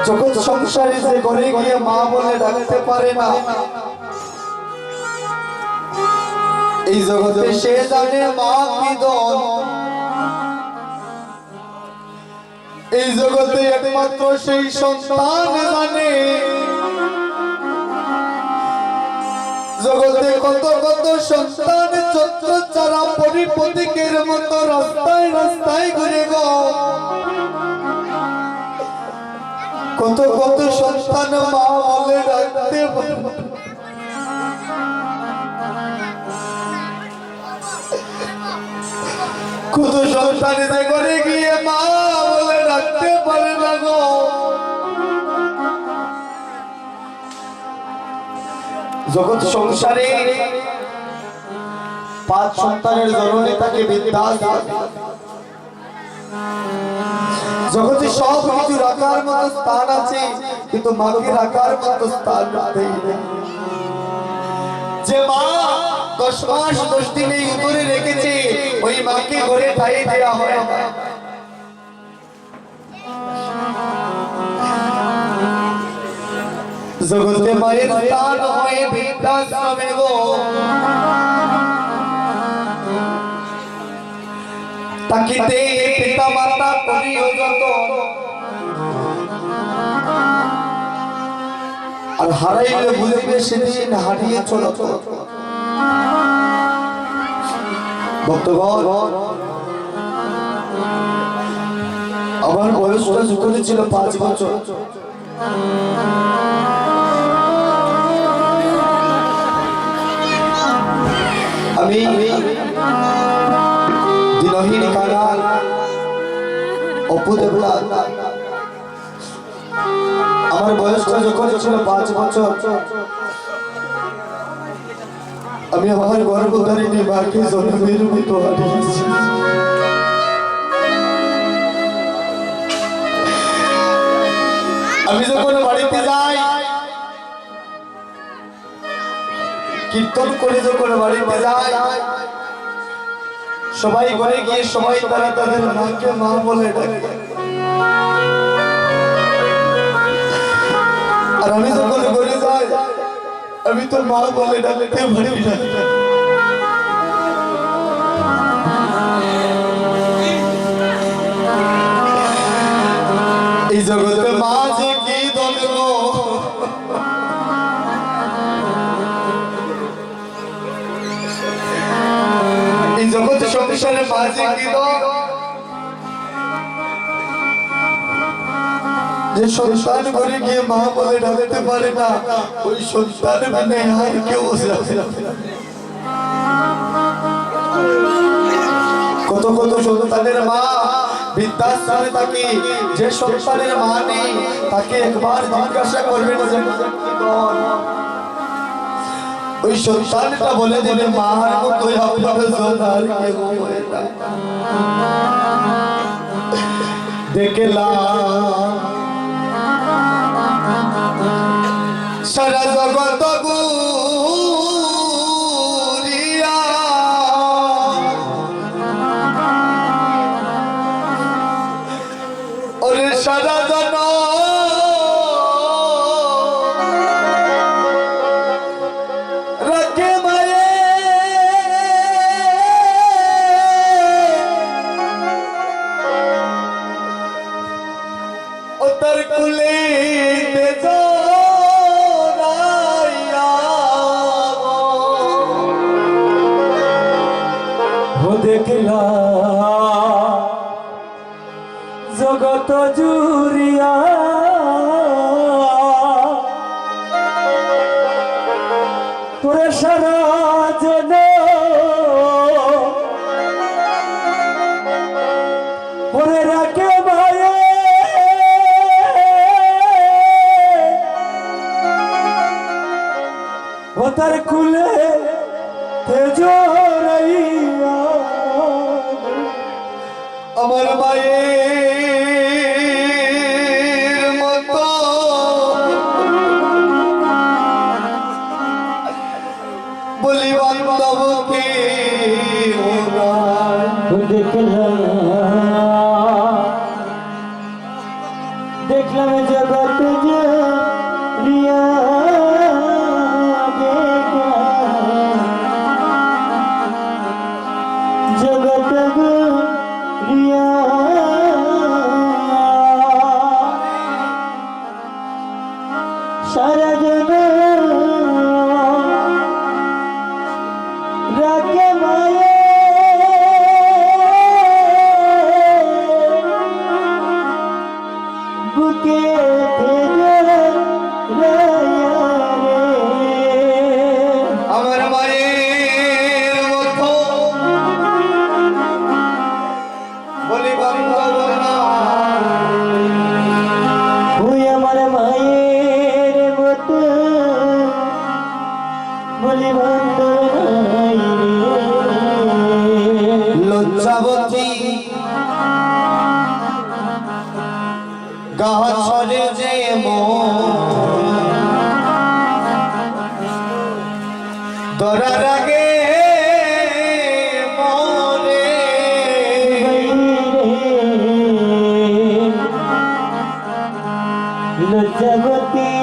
যখন সংসারে যে ঘরে গিয়ে মা বলে ডাকতে পারে না, এই জগতে সে জানে মা কি দন। এই জগতে একমাত্র সেই সন্তান জানে জগতে কত কত সন্তান চত্র চারা পরিপথিকের মতো রাস্তায় রাস্তায় ঘুরে গো। কত কত সন্তান মা বলে ডাকতে পারে, কত সন্তান যে ঘরে গিয়ে মা বলে ডাকতে পারে না গো। জগৎ সংসারে 5 সন্তানের জননী তাকে বিদ্যা, জগতে সব কিছু রাখার মতো স্থান আছে, কিন্তু মাকে রাখার মতো স্থান নেই। যে মা 10 মাস 10 দিনে উদরে রেখেছে, ওই মাকে ঘরে ঠাই দেওয়া হয় না। জগতে মায়ের স্থান হয়ে বৃদ্ধাশ্রমে গো। তাকিতে পিতা মাতা করিও যত, আর হারাইলে বুঝবে সেদিন হারিয়ে চলো। ভক্তগণ, আমার বয়সটা যখন ছিল 5 বছর, আমি দিনহীন কাঙাল অপু দেবলাল, আমার বয়সটা যখন ছিল 5 বছর, আমি আমার গর্ভধারিণী মাকে জন্মের মতো হারিয়েছি। আমি যখন বাড়িতে যাই, কীর্তন করে যখন বাড়িতে যাই, সবাই ঘরে গিয়ে সবাই তারা তাদের মাকে মা বলে ডাকে। আর আমি যখন ঘরে যাই, আমি তো মা বলে ডাকতে পারি না। এই জগতে মা যে কি দল গো। এই জগতে সংসারে মা যে কি দল, যে সন্তান ঘরে গিয়ে মা বলে ডাকতে পারে না, ওই সন্তান মানে আর কেউ কত কত সন্তানের মা বৃদ্ধাশ্রমে থাকে। যে সন্তানের মা নেই তাকে একবার জিজ্ঞাসা করবেন যে ওই সন্তানটা বলে দেবে মার মতো আপনার সন্তান কেউ হয় না। দেখলাম সারা জগৎ ঘুরিয়া, ওরে সারা জন রাখে মায়ে, ও তার কুলে দেখলা জগত জুরিয়া, তোরে সারা জন পরে রাখে মায়ে, ও তার কুলে তেজরাইয়া। আমার মায়ের মতো বলি বান্ধবকে দেখলাম জগৎ রিয়া জগৎ রিয়া সারা জন রাখে মায়ে বুকে আমার মায়ের মতো বলি বন্দনা তুই আমার মায়ের মতো বলি বন্দনাই লজ্জাবতী গাছরে যে দরার আগে মরে লজ্জাবতী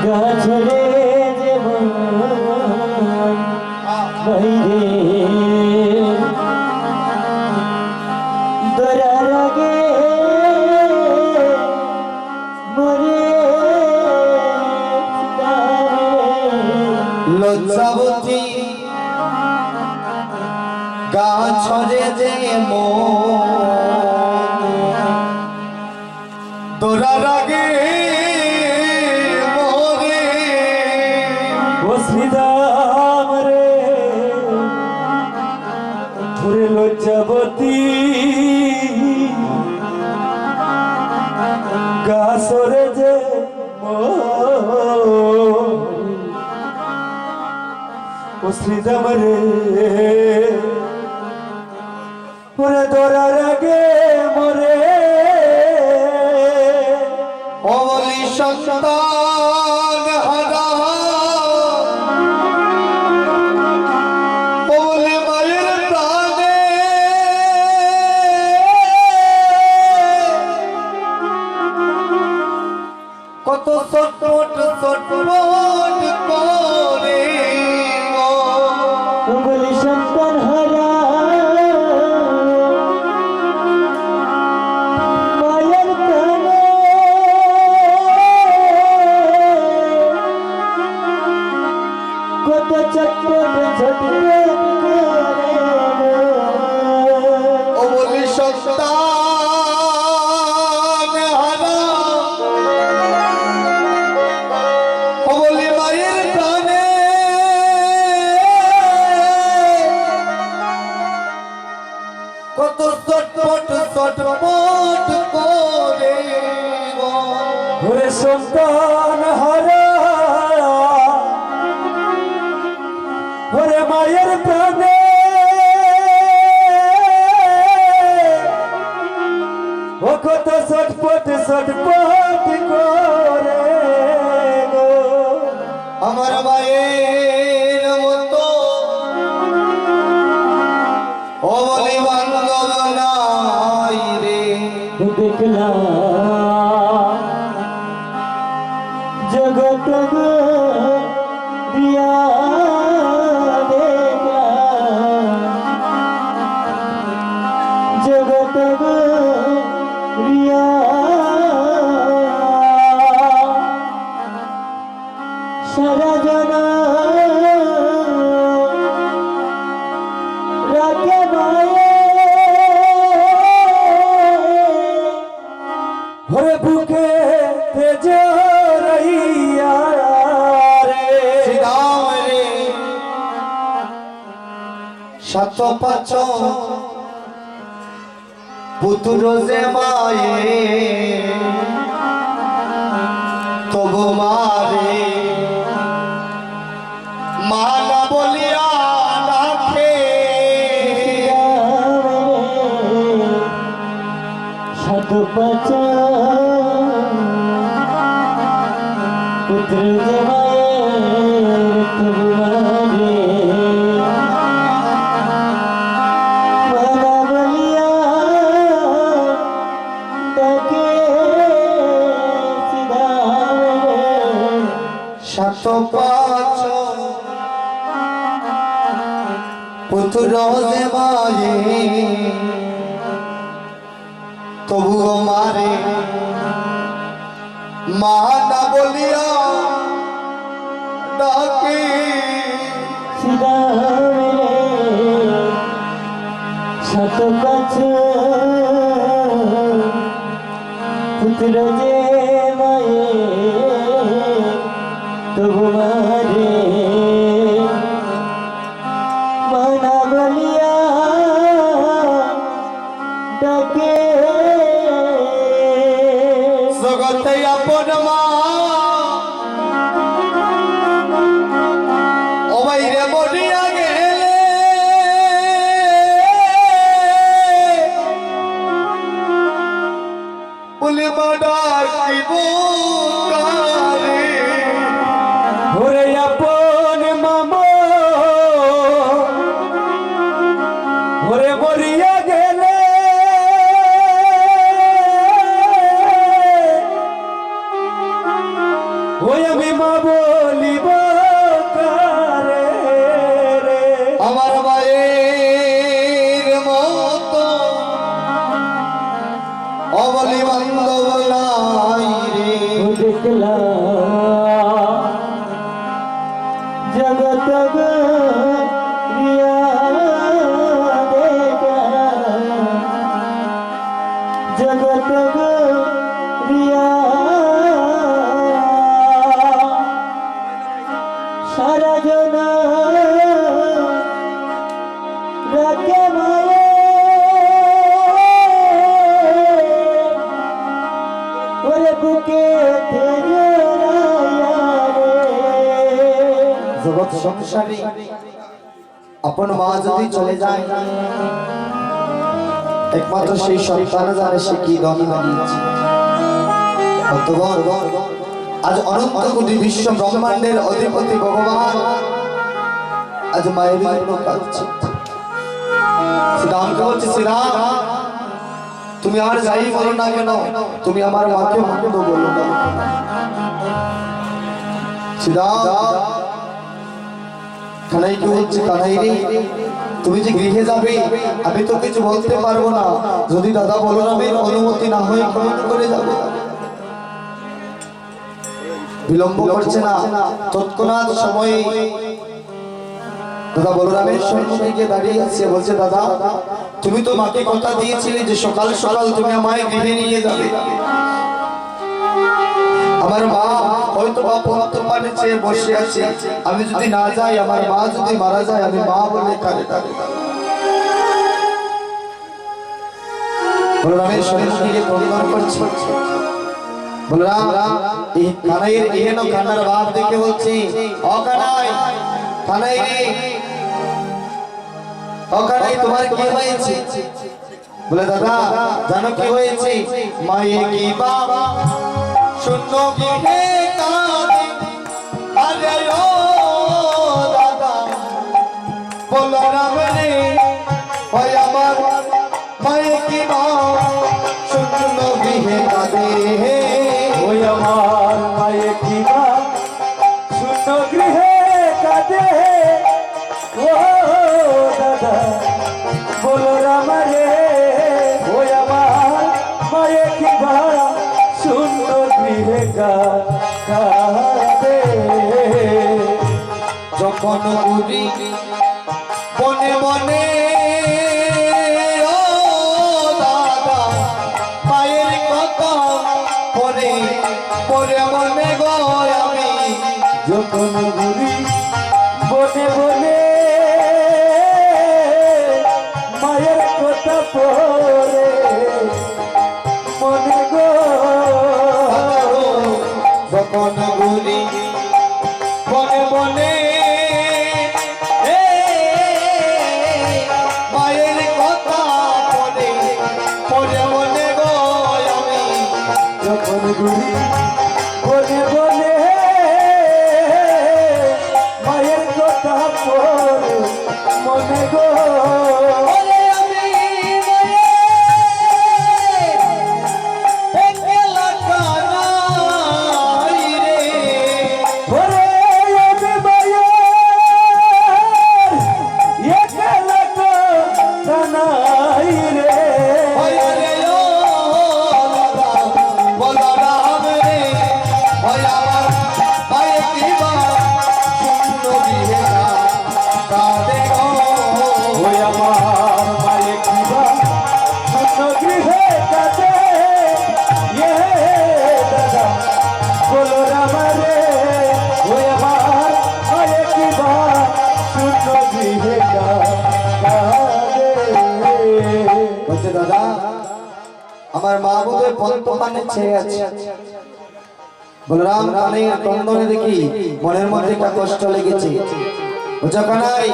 গাছরে যে বাইরে দরার আগে মরে লজ্জাবতী গাছরে যে দরার আগে মরে ও শ্রীরাম রে ঘুরে লজ্জাবতী গাছরে যে ও শ্রীরাম রে ওরে দরার আগে মরে অবলি সন্তান হারা অবলি মায়ের প্রাণে কত ছটফট ছটফট করে বলি সন্তান হারা মায়ের প্রাণে কত চটপট ঝটপট করে অবলি সন্তান হারা অবলি মায়ের প্রাণে কত ছটফট ছটফট করে ওরে সন্তান হারা ওরে মায়ের প্রাণে ও কত ছটপট ছটপট করে গো আমার মায়ের মতো অবলি বান্ধব নাই রে দেখলাম জগৎ দিয়া দেখলাম জগৎ রিয়া সারা জন রাখে মায়ে ওরে বুকে তেজ রহিয়া রে শ্রীরাম রে সাত পাঁচ পুতুর যে মায়ে তবু মারে মালা বলিয়া রাখে সাত পাঁচ পুত্র যে মায়ের তবু মারে মালা বলিয়া পাঁচ পুত্র যে মায়ে তবুও মারে মা না বলিয়া ডাকে শত বছর পুত্র যে মায়ে তবু মারে মানা বলিয়া ডাকে জগতে আপন মা ও বাইরে মরিয়া গেলে বলে মা ডাকিব কারে ওরে আপন মামো ওরে মরিয়া গেলে ওই আমি মা বলিব কারে রে আমার মায়ের মতো অবলি বান্ধব নাই রে দেখলাম জগত রিয়া দেখা জগত রিয়া সারা জন রাখে মায়ে ওরে বুকে জগৎ সংসারে আপন মা যদি চলে যায় একমাত্র সেই সন্তান জানে সে কি ধন হারিয়েছে। ভক্তগণ, আজ অনন্ত কোটি বিশ্ব ব্রহ্মাণ্ডের অধিপতি ভগবান আজ মায়ের জন্য কাঁদছে। শ্রীরামকে বলছে, শ্রীরাম তুমি আর যাই বলো না কেন, তুমি আমার মাকে ভক্ত বলো না। শ্রীরাম কানাই কি হচ্ছে, কানাই রে তুমি যে গৃহে যাবে আমি তো কিছু বলতে পারবো না, যদি দাদা বলরামের অনুমতি না হয় কেমন করে যাবে। বিলম্ব করছে না, তৎক্ষণাৎ সময় দাদা বলরামের সঙ্গে গিয়ে দাঁড়িয়ে আছে, বলছে দাদা তুমি তো মাকে কথা দিয়েছিলে যে সকাল সকাল তুমি আমায় গৃহে নিয়ে যাবে। আমার মা হয়তো বা পত্র পানে চেয়ে বসে আছে, আমি যদি না যাই, আমার মা যদি মারা যায়, আমি মা বলে কাঁদে কাঁদে। বলরামের সঙ্গে ক্রন্দন করছে। বলরাম এই কানাইয়ের এহেন কান্নার ভাব দেখে বলছি, ও কানাই, কানাই রে, ও কানাই তোমার কি হয়েছে? বলে দাদা জানো কি হয়েছে? মায়ে কি বাবা শূন্য গৃহে কাঁদে, আরে ও দাদা বলরাম রে, ওই আমার মায়ে কি বাবা শূন্য গৃহে কাঁদে, ওই আমার মায়ে কিবা শূন্য গৃহে কাঁদে। ও দাদা বলরাম রে, ওই আমার মায়ে কিবা শূন্য গৃহে কাঁদে। যখন ঘুরি বনে বনে ও দাদা মায়ের কথা পরে পরে মনে গো আমি, যখন ঘুরি বনে বনে মায়ের কথা পড়ে মনে গো। যখন ঘুরি বনে বনে মায়ের কথা পরে পরে মনে গো আমি, যখন ঘুরি বনে বনে মায়ের কথা পড়ে মনে গো। ওরে আমি একলা কানাই রে, ওরে আমার মা বোধের পন্ত পানে ছেয়ে আছে। বলরাম কানাইয়ের তন্দনে দেখি মনের মধ্যে একটা কষ্ট লেগেছে। বুঝো কানাই,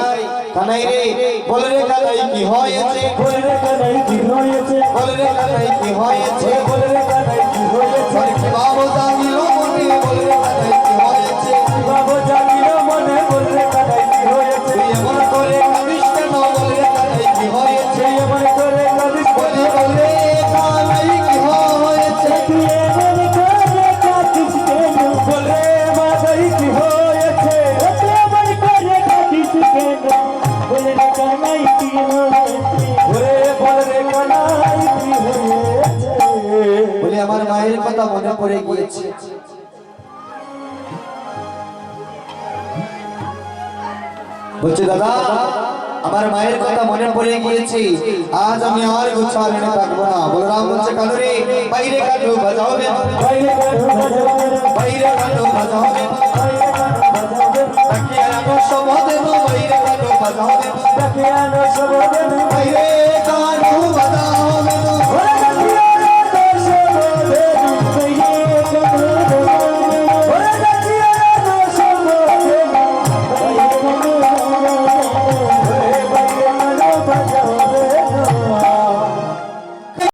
কানাই রে, বল রে কানাই কি হয়েছে, বলে রে কানাই কি হয়েছে, বল রে কানাই কি হয়েছে, বলে রে কানাই কি হয়েছে, বাবু জানিল মনে, বল রে কানাই কি হয়েছে, বাবু জানিল মনে, বলে রে কানাই কি হয়েছে, তুই এমন করে কাঁদিস কেন, বল রে কানাই কি হয়েছে, এমন করে কাঁদিস কেন, বল রে কানাই কি হয়েছে, তুই এমন করে কাঁদিস কেন, বলে মাদাই কি হয়েছে, তুই এমন করে কাঁদিস কেন, বলে রে কানাই কি হয়েছে, বলে রে কানাই কি হয়েছে। বলে আমার মায়ের কথা মনে পড়ে গিয়েছে। বলছে দাদা, আমার মায়ের কথা মনে পড়ে গিয়েছে, আজ আমি আর গোছাল এনে থাকবো না। বলরাম বলছে কালু রে, বাইরে কালু বাজাবে, বাইরে কানু বাজাবে, বাইরে কালু বাজাবে, বাইরে কানু বাজাবে, তাকে আনো সবদে তো বাইরে কালু বাজাবে, তাকে আনো সব দেন, বাইরে কালু বাজাবে।